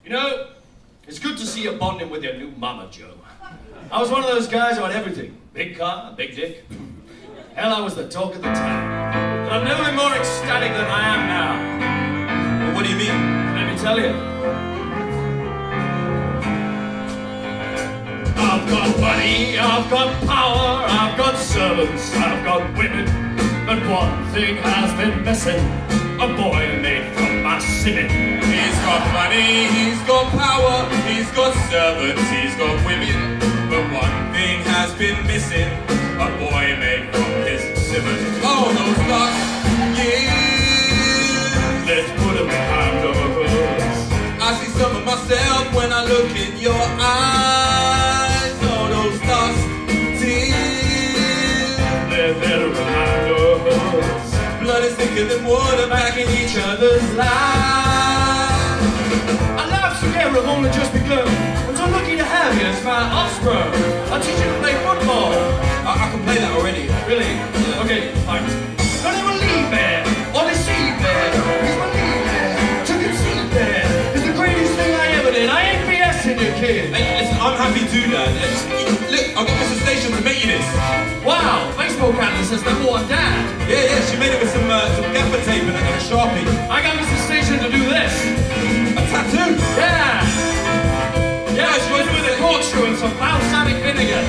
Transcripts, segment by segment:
You know, it's good to see you bonding with your new mama, Joe. I was one of those guys who had everything. Big car, big dick. Hell, I was the talk of the town. But I've never been more ecstatic than I am now. Well, what do you mean? Let me tell you. I've got money, I've got power, I've got servants, I've got women. But one thing has been missing. A boy made from my semen. He's got money, he's got power, he's got servants, he's got women. But one thing has been missing. A boy made from his semen. Oh, those last years. Let's put them behind us. I see some of myself when I look in your eyes. Oh, those lost tears. They're better behind us. Blood is thicker than water back in each other's lives. Our lives together have only just begun. I'm so lucky to have you as my offspring. I'll teach you to play football. I can play that already. Really? Yeah. Okay, fine. Don't ever leave me or deceive me. He's my lead man. To conceive me is the greatest thing I ever did. I ain't BSing you, kid. Hey, listen, I'm happy to do that. Look, I'll get Mr. Station to make you this. Wow, baseball canvas says number one dad. Yeah, she made it with some gaffer tape and a Sharpie. I got Mr. Station to do this. A tattoo? Yeah. Yeah, she was with a corkscrew and some balsamic vinegar.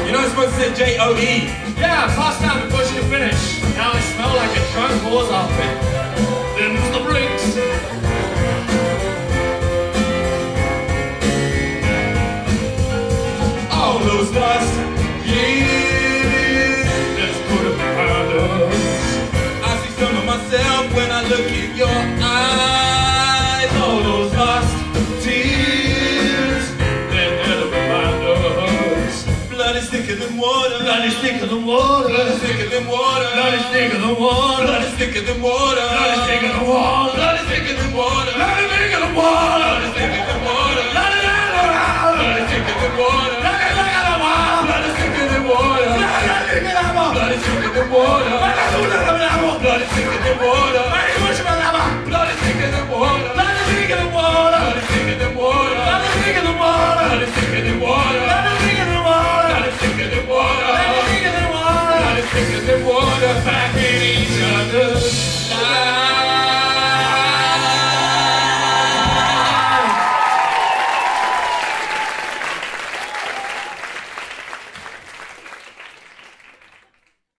You know it's supposed to say J-O-E. Yeah, passed out before she could finish. Now I smell like a drunk whore's outfit. Them's the breaks. All those lost years. Let's put them behind us. I see some of myself when I look in your eyes. All those lost tears. They're better behind us. Blood is thicker than water. Blood is thicker than water. Blood is thicker than water. Blood is thicker than water. Blood is thicker than water. Blood is thicker than water. Blood is thicker than water. Blood is thicker than water. Blood is thicker than water. Blood is thicker than water. Blood is thicker than water. Blood is thicker than water. Blood is thicker than water. Blood is thicker than water. Blood is thicker than water. Blood is thicker than water. Blood is thicker than water. Blood is thicker than water.